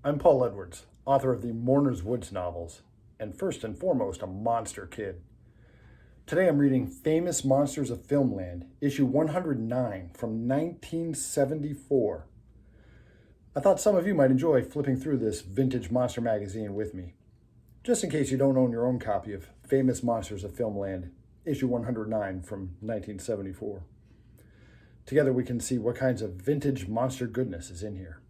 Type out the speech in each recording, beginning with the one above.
I'm Paul Edwards, author of the Mourner's Woods novels, and first and foremost, a monster kid. Today I'm reading Famous Monsters of Filmland, issue 109 from 1974. I thought some of you might enjoy flipping through this vintage monster magazine with me. Just in case you don't own your own copy of Famous Monsters of Filmland, issue 109 from 1974. Together we can see what kinds of vintage monster goodness is in here.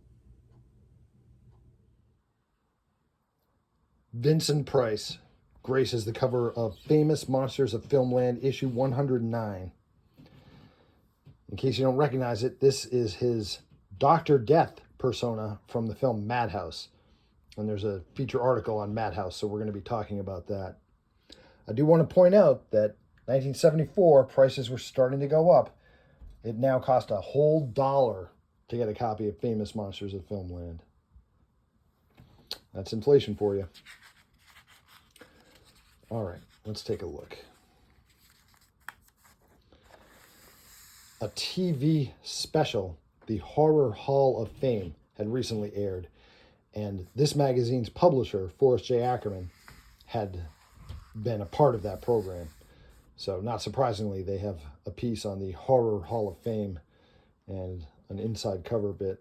Vincent Price graces the cover of Famous Monsters of Filmland, issue 109. In case you don't recognize it, this is his Dr. Death persona from the film Madhouse. And there's a feature article on Madhouse, so we're going to be talking about that. I do want to point out that 1974, prices were starting to go up. It now costs a whole $1 to get a copy of Famous Monsters of Filmland. That's inflation for you. All right, let's take a look. A TV special, The Horror Hall of Fame, had recently aired, and this magazine's publisher, Forrest J. Ackerman, had been a part of that program. So not surprisingly, they have a piece on the Horror Hall of Fame and an inside cover bit.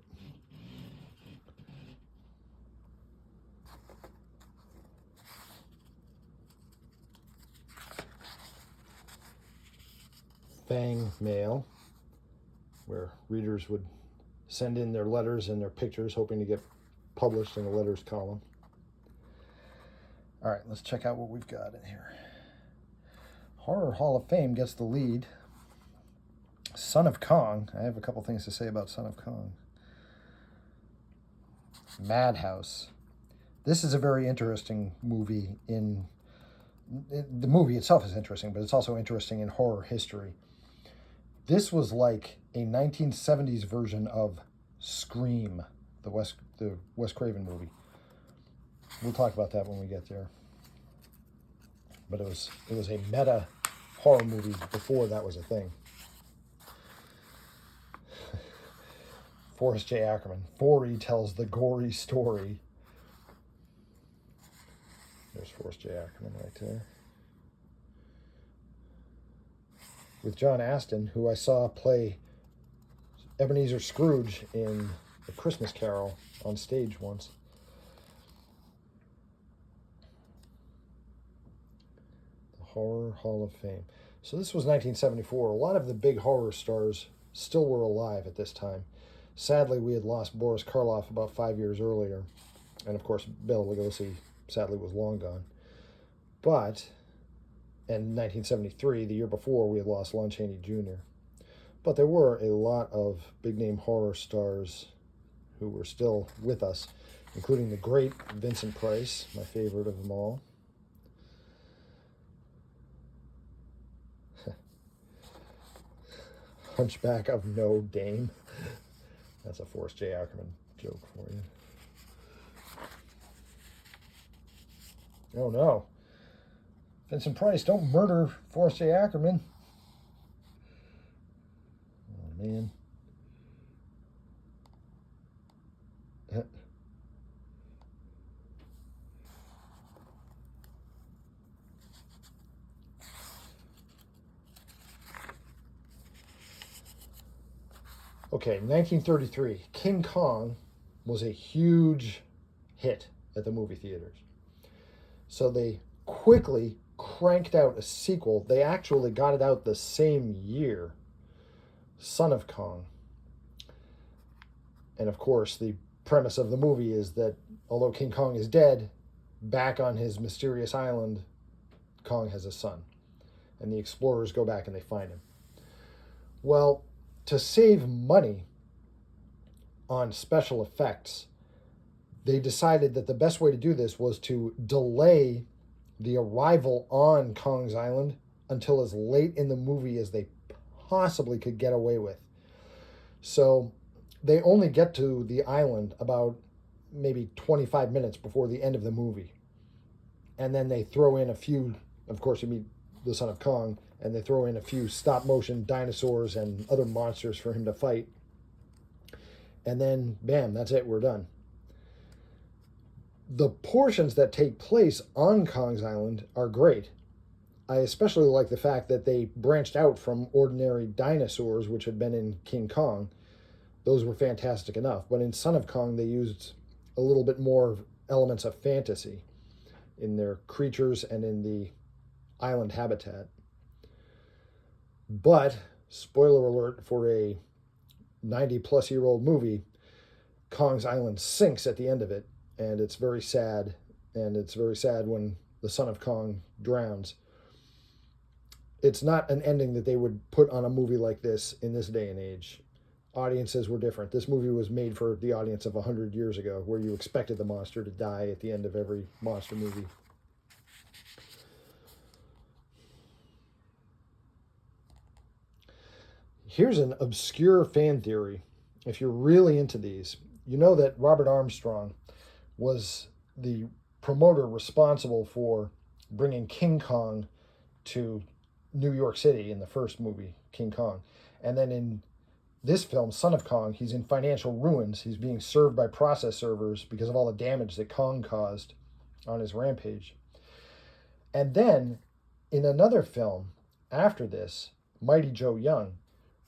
Fang Mail, where readers would send in their letters and their pictures, hoping to get published in the letters column. All right, let's check out what we've got in here. Horror Hall of Fame gets the lead. Son of Kong. I have a couple things to say about Son of Kong. Madhouse. This is a very interesting movie. The movie itself is interesting, but it's also interesting in horror history. This was like a 1970s version of Scream, the Wes Craven movie. We'll talk about that when we get there. But it was a meta horror movie before that was a thing. Forrest J. Ackerman. Forey tells the gory story. There's Forrest J. Ackerman right there. With John Astin, who I saw play Ebenezer Scrooge in A Christmas Carol on stage once. Horror Hall of Fame. So this was 1974. A lot of the big horror stars still were alive at this time. Sadly, we had lost Boris Karloff about 5 years earlier. And of course, Bela Lugosi sadly was long gone. But in 1973, the year before, we had lost Lon Chaney Jr. But there were a lot of big-name horror stars who were still with us, including the great Vincent Price, my favorite of them all. Hunchback of Notre Dame. That's a Forrest J. Ackerman joke for you. Oh no. Vincent Price, don't murder Forrest J. Ackerman. Oh man. Okay, 1933, King Kong was a huge hit at the movie theaters. So they quickly cranked out a sequel. They actually got it out the same year, Son of Kong. And of course, the premise of the movie is that although King Kong is dead, back on his mysterious island, Kong has a son. And the explorers go back and they find him. Well, to save money on special effects, they decided that the best way to do this was to delay the arrival on Kong's Island until as late in the movie as they possibly could get away with. So they only get to the island about maybe 25 minutes before the end of the movie. And then they throw in a few, of course you meet the Son of Kong, and they throw in a few stop-motion dinosaurs and other monsters for him to fight. And then, bam, that's it, we're done. The portions that take place on Kong's Island are great. I especially like the fact that they branched out from ordinary dinosaurs, which had been in King Kong. Those were fantastic enough. But in Son of Kong, they used a little bit more elements of fantasy in their creatures and in the island habitat. But, spoiler alert for a 90-plus-year-old movie, Kong's Island sinks at the end of it, and it's very sad. And it's very sad when the son of Kong drowns. It's not an ending that they would put on a movie like this in this day and age. Audiences were different. This movie was made for the audience of 100 years ago, where you expected the monster to die at the end of every monster movie. Here's an obscure fan theory. If you're really into these, you know that Robert Armstrong was the promoter responsible for bringing King Kong to New York City in the first movie, King Kong. And then in this film, Son of Kong, he's in financial ruins. He's being served by process servers because of all the damage that Kong caused on his rampage. And then in another film after this, Mighty Joe Young,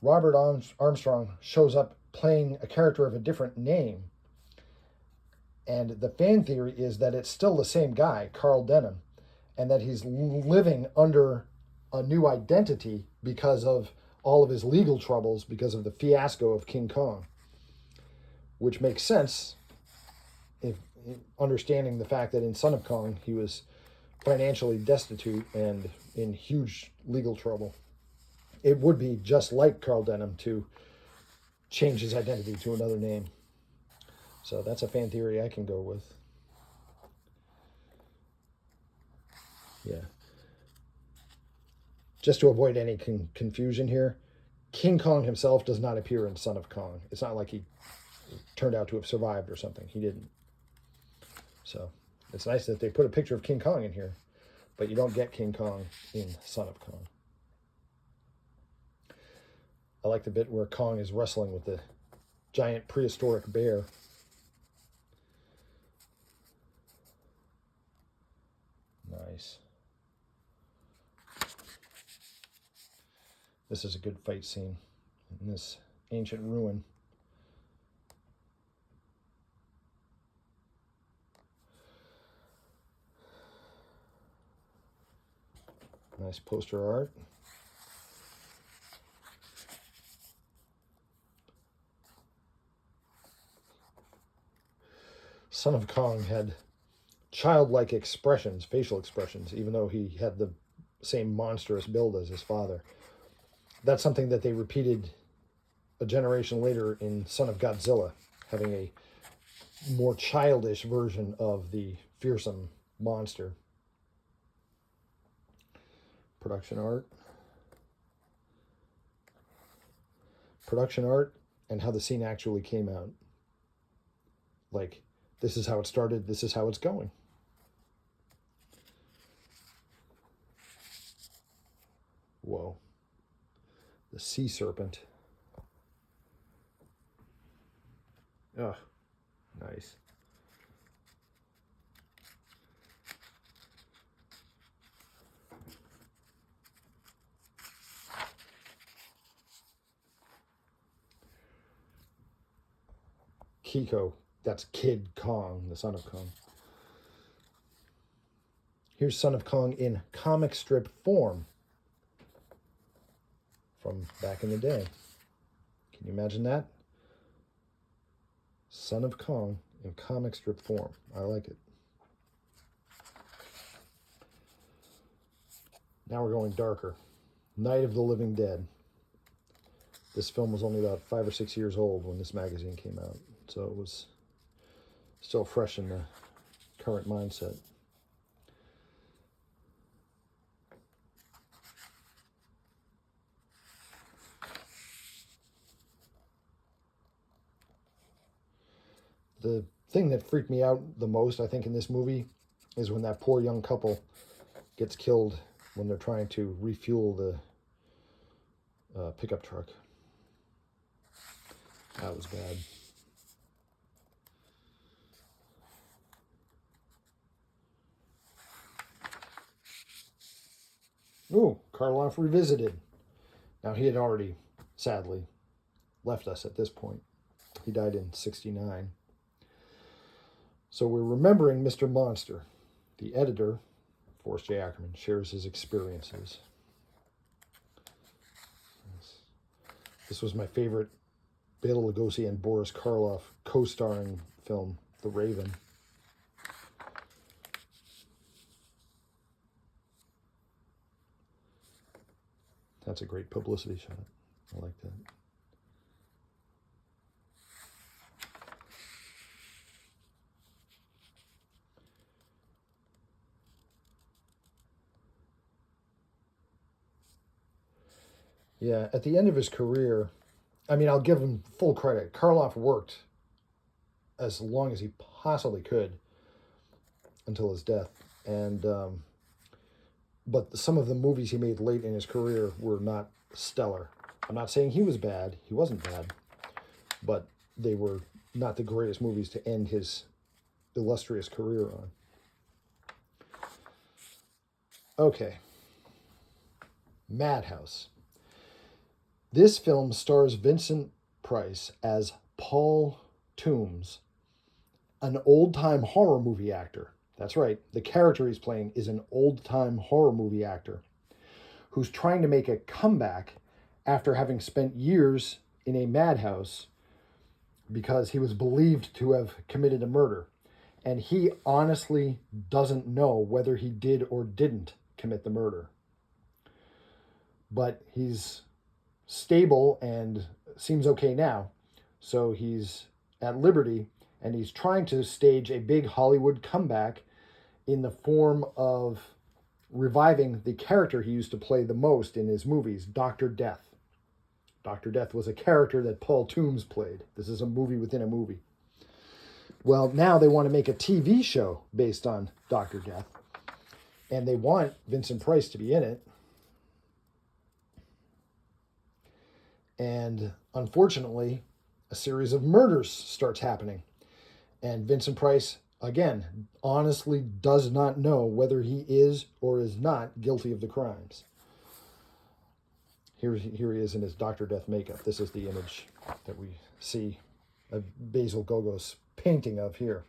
Robert Armstrong shows up playing a character of a different name. And the fan theory is that it's still the same guy, Carl Denham, and that he's living under a new identity because of all of his legal troubles, because of the fiasco of King Kong, which makes sense if understanding the fact that in Son of Kong he was financially destitute and in huge legal trouble. It would be just like Carl Denham to change his identity to another name. So that's a fan theory I can go with. Yeah. Just to avoid any confusion here, King Kong himself does not appear in Son of Kong. It's not like he turned out to have survived or something. He didn't. So it's nice that they put a picture of King Kong in here, but you don't get King Kong in Son of Kong. I like the bit where Kong is wrestling with the giant prehistoric bear. Nice. This is a good fight scene in this ancient ruin. Nice poster art. Son of Kong had childlike expressions, facial expressions, even though he had the same monstrous build as his father. That's something that they repeated a generation later in Son of Godzilla, having a more childish version of the fearsome monster. Production art. Production art and how the scene actually came out. Like, this is how it started, this is how it's going. Whoa. The sea serpent. Oh, nice. Kiko, that's Kid Kong, the Son of Kong. Here's Son of Kong in comic strip form from back in the day. Can you imagine that? Son of Kong in comic strip form. I like it. Now we're going darker. Night of the Living Dead. This film was only about 5 or 6 years old when this magazine came out, so it was still fresh in the current mindset. The thing that freaked me out the most, I think, in this movie is when that poor young couple gets killed when they're trying to refuel the pickup truck. That was bad. Ooh, Karloff Revisited. Now, he had already, sadly, left us at this point. He died in 1969. So we're remembering Mr. Monster. The editor, Forrest J. Ackerman, shares his experiences. This was my favorite Bela Lugosi and Boris Karloff co-starring film, The Raven. That's a great publicity shot. I like that. Yeah, at the end of his career, I mean, I'll give him full credit. Karloff worked as long as he possibly could until his death, and but some of the movies he made late in his career were not stellar. I'm not saying he was bad; he wasn't bad, but they were not the greatest movies to end his illustrious career on. Okay, Madhouse. This film stars Vincent Price as Paul Toombs, an old-time horror movie actor. That's right, the character he's playing is an old-time horror movie actor who's trying to make a comeback after having spent years in a madhouse because he was believed to have committed a murder. And he honestly doesn't know whether he did or didn't commit the murder. But he's stable and seems okay now. So he's at liberty and he's trying to stage a big Hollywood comeback in the form of reviving the character he used to play the most in his movies, Dr. Death. Dr. Death was a character that Paul Toombs played. This is a movie within a movie. Well, now they want to make a TV show based on Dr. Death, and they want Vincent Price to be in it. And unfortunately, a series of murders starts happening. And Vincent Price, again, honestly does not know whether he is or is not guilty of the crimes. Here he is in his Dr. Death makeup. This is the image that we see of Basil Gogos' painting of here.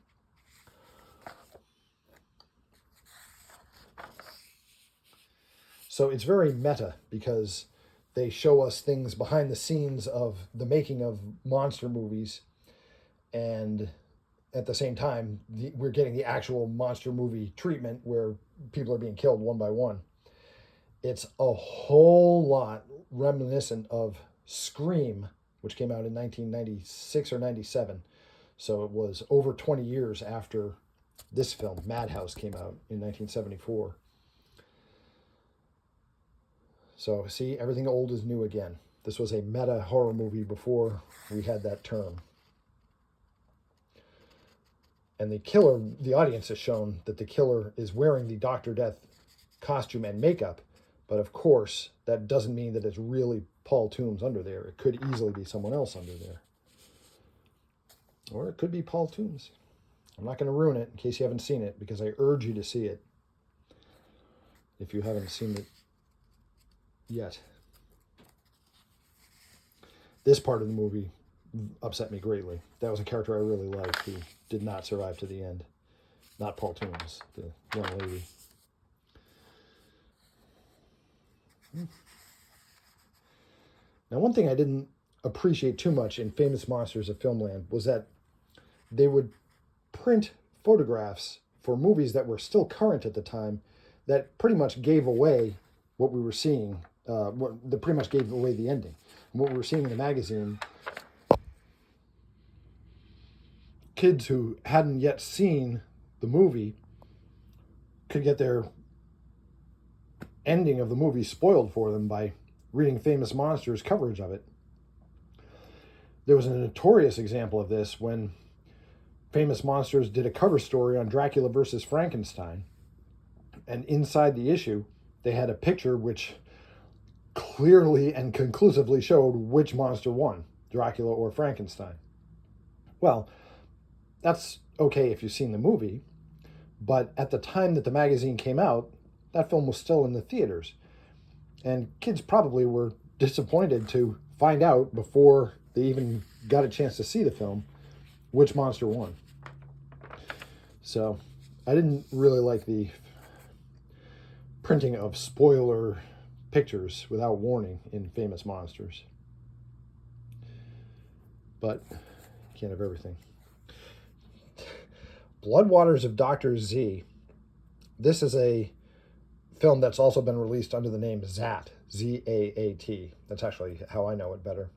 So it's very meta because they show us things behind the scenes of the making of monster movies, and at the same time, we're getting the actual monster movie treatment where people are being killed one by one. It's a whole lot reminiscent of Scream, which came out in 1996 or 97. So it was over 20 years after this film, Madhouse, came out in 1974. So, see, everything old is new again. This was a meta horror movie before we had that term. And the killer, the audience has shown that the killer is wearing the Dr. Death costume and makeup. But of course, that doesn't mean that it's really Paul Toombs under there. It could easily be someone else under there. Or it could be Paul Toombs. I'm not going to ruin it in case you haven't seen it, because I urge you to see it if you haven't seen it yet. This part of the movie upset me greatly. That was a character I really liked who did not survive to the end. Not Paul Toombs, the young lady. Now, one thing I didn't appreciate too much in Famous Monsters of Filmland was that they would print photographs for movies that were still current at the time that pretty much gave away what we were seeing, that pretty much gave away the ending. And what we were seeing in the magazine, kids who hadn't yet seen the movie could get their ending of the movie spoiled for them by reading Famous Monsters coverage of it. There was a notorious example of this when Famous Monsters did a cover story on Dracula versus Frankenstein. And inside the issue, they had a picture which clearly and conclusively showed which monster won, Dracula or Frankenstein. Well, that's okay if you've seen the movie, but at the time that the magazine came out, that film was still in the theaters. And kids probably were disappointed to find out before they even got a chance to see the film which monster won. So I didn't really like the printing of spoiler pictures without warning in Famous Monsters. But you can't have everything. Bloodwaters of Dr. Z. This is a film that's also been released under the name Zaat, Z-A-A-T. That's actually how I know it better.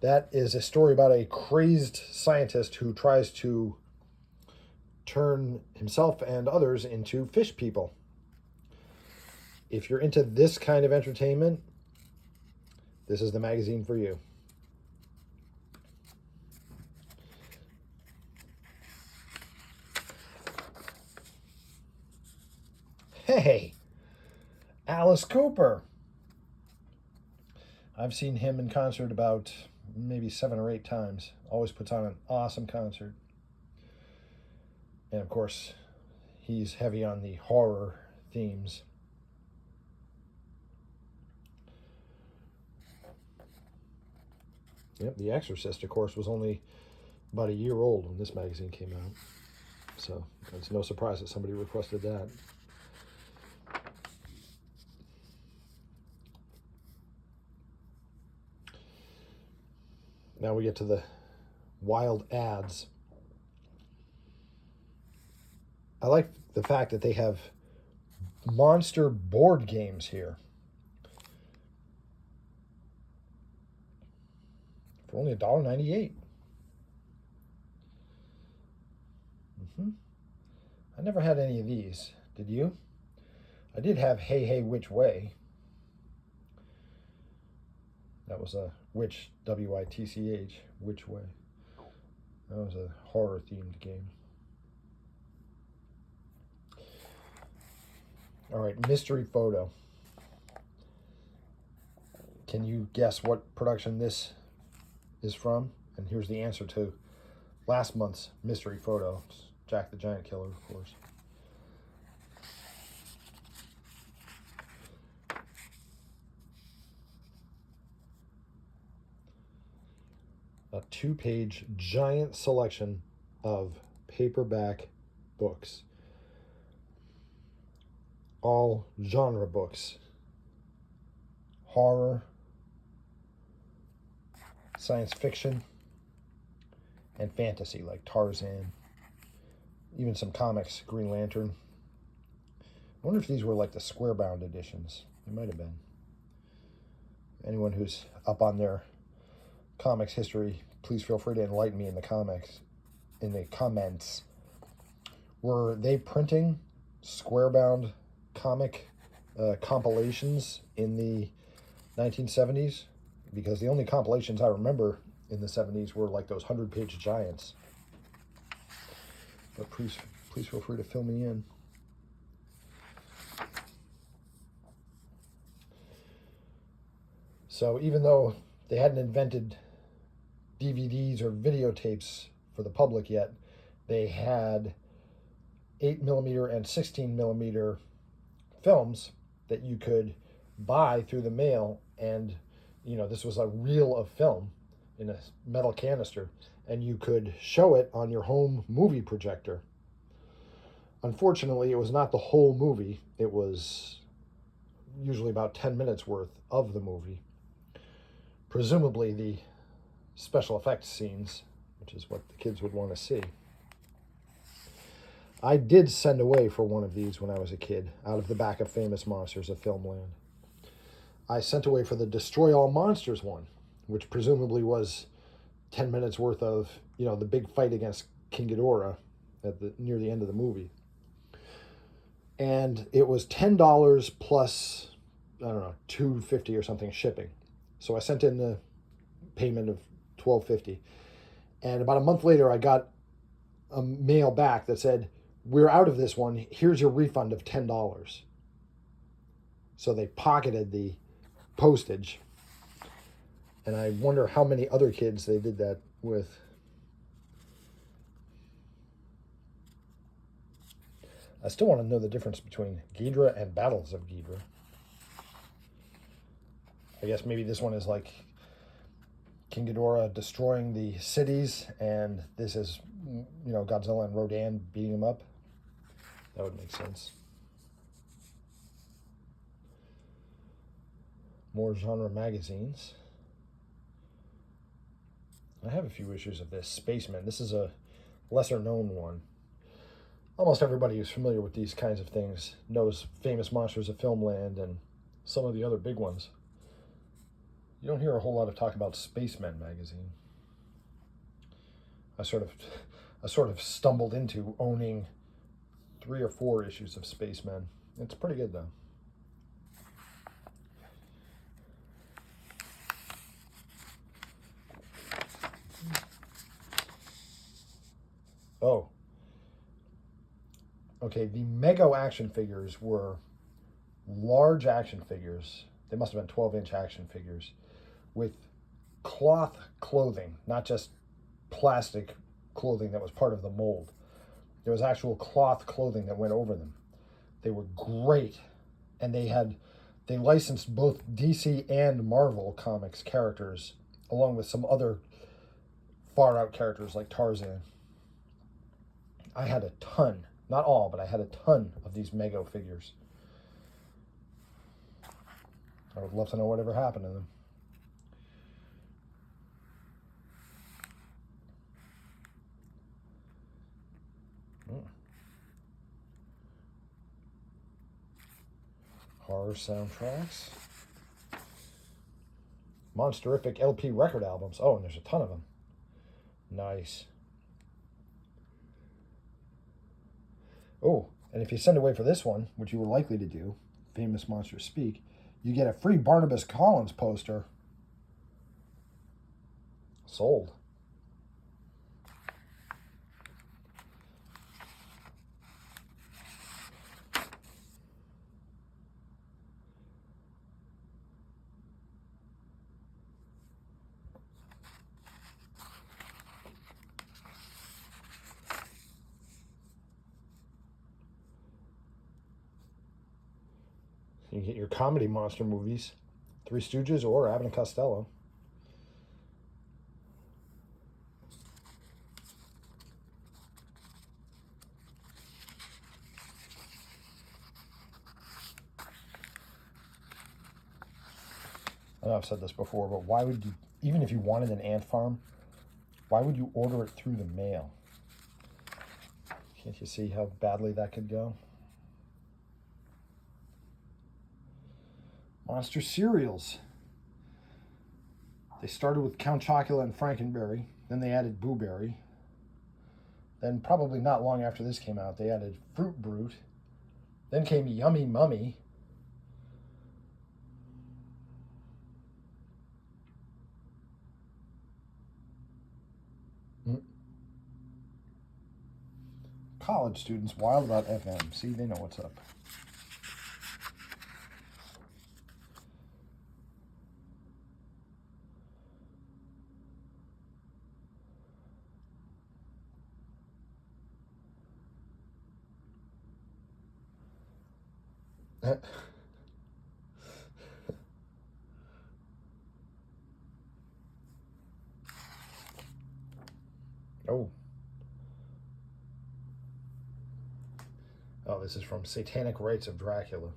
That is a story about a crazed scientist who tries to turn himself and others into fish people. If you're into this kind of entertainment, this is the magazine for you. Hey, Alice Cooper. I've seen him in concert about maybe 7 or 8 times. Always puts on an awesome concert. And of course, he's heavy on the horror themes. Yep, The Exorcist, of course, was only about a year old when this magazine came out. So it's no surprise that somebody requested that. Now we get to the wild ads. I like the fact that they have monster board games here. For only $1.98. I never had any of these. Did you? I did have Hey Hey Which Way. That was a witch, W-I-T-C-H, Which Way. That was a horror-themed game. All right, Mystery Photo. Can you guess what production this is from? And here's the answer to last month's Mystery Photo. It's Jack the Giant Killer, of course. A 2-page giant selection of paperback books. All genre books. Horror, science fiction, and fantasy like Tarzan. Even some comics, Green Lantern. I wonder if these were like the square-bound editions. They might have been. Anyone who's up on their comics history, please feel free to enlighten me in the comments. Were they printing square-bound comic compilations in the 1970s? Because the only compilations I remember in the 70s were like those 100-page giants. But please feel free to fill me in. So even though they hadn't invented DVDs or videotapes for the public yet, they had 8mm and 16mm films that you could buy through the mail, and this was a reel of film in a metal canister, and you could show it on your home movie projector. Unfortunately, it was not the whole movie. It was usually about 10 minutes worth of the movie. Presumably the special effects scenes, which is what the kids would want to see. I did send away for one of these when I was a kid, out of the back of Famous Monsters of Filmland. I sent away for the Destroy All Monsters one, which presumably was 10 minutes worth of, the big fight against King Ghidorah near the end of the movie. And it was $10 plus, I don't know, $2.50 or something shipping. So I sent in the payment of $12.50. And about a month later, I got a mail back that said, "We're out of this one. Here's your refund of $10. So they pocketed the postage. And I wonder how many other kids they did that with. I still want to know the difference between Ghidra and Battles of Ghidra. I guess maybe this one is like King Ghidorah destroying the cities, and this is, Godzilla and Rodan beating him up. That would make sense. More genre magazines. I have a few issues of this. Spaceman. This is a lesser known one. Almost everybody who's familiar with these kinds of things knows Famous Monsters of Filmland and some of the other big ones. You don't hear a whole lot of talk about Spacemen magazine. I sort of stumbled into owning 3 or 4 issues of Spacemen. It's pretty good though. Oh. Okay, the Mego action figures were large action figures. They must have been 12-inch action figures with cloth clothing, not just plastic clothing that was part of the mold. There was actual cloth clothing that went over them. They were great, and they licensed both DC and Marvel Comics characters, along with some other far out characters like Tarzan. I had a ton, not all, but I had a ton of these Mego figures. I would love to know whatever happened to them. Horror soundtracks. Monsterific LP record albums. Oh, and there's a ton of them. Nice. Oh, and if you send away for this one, which you were likely to do, Famous Monsters Speak, you get a free Barnabas Collins poster. Sold. You can get your comedy monster movies, Three Stooges or Abbott and Costello. I know I've said this before, but why would you, even if you wanted an ant farm, why would you order it through the mail? Can't you see how badly that could go? Monster cereals. They started with Count Chocula and Frankenberry, then they added Boo Berry. Then probably not long after this came out, they added Fruit Brute. Then came Yummy Mummy. College students wild about FM. See, they know what's up. Oh. Oh, this is from Satanic Rites of Dracula.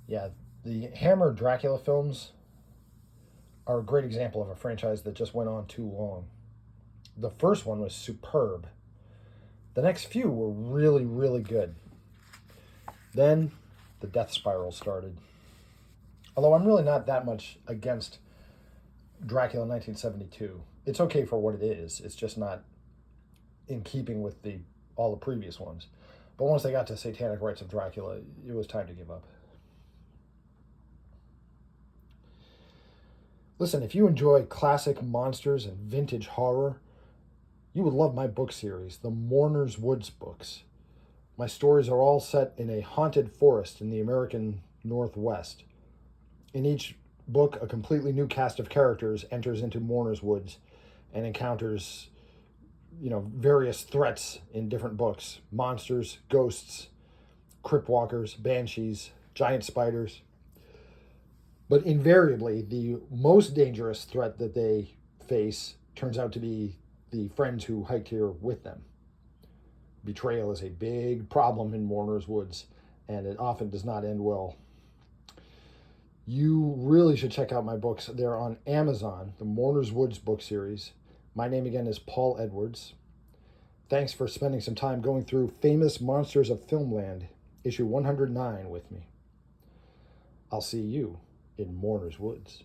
Yeah, the Hammer Dracula films are a great example of a franchise that just went on too long. The first one was superb. The next few were really, really good. Then the death spiral started. Although I'm really not that much against Dracula 1972. It's okay for what it is. It's just not in keeping with all the previous ones. But once they got to Satanic Rites of Dracula, it was time to give up. Listen, if you enjoy classic monsters and vintage horror, you would love my book series, the Mourner's Woods books. My stories are all set in a haunted forest in the American Northwest. In each book, a completely new cast of characters enters into Mourner's Woods and encounters, various threats in different books. Monsters, ghosts, crypt walkers, banshees, giant spiders. But invariably, the most dangerous threat that they face turns out to be the friends who hiked here with them. Betrayal is a big problem in Warner's Woods, and it often does not end well. You really should check out my books. They're on Amazon, the Mourner's Woods book series. My name again is Paul Edwards. Thanks for spending some time going through Famous Monsters of Filmland, issue 109 with me. I'll see you in Mourner's Woods.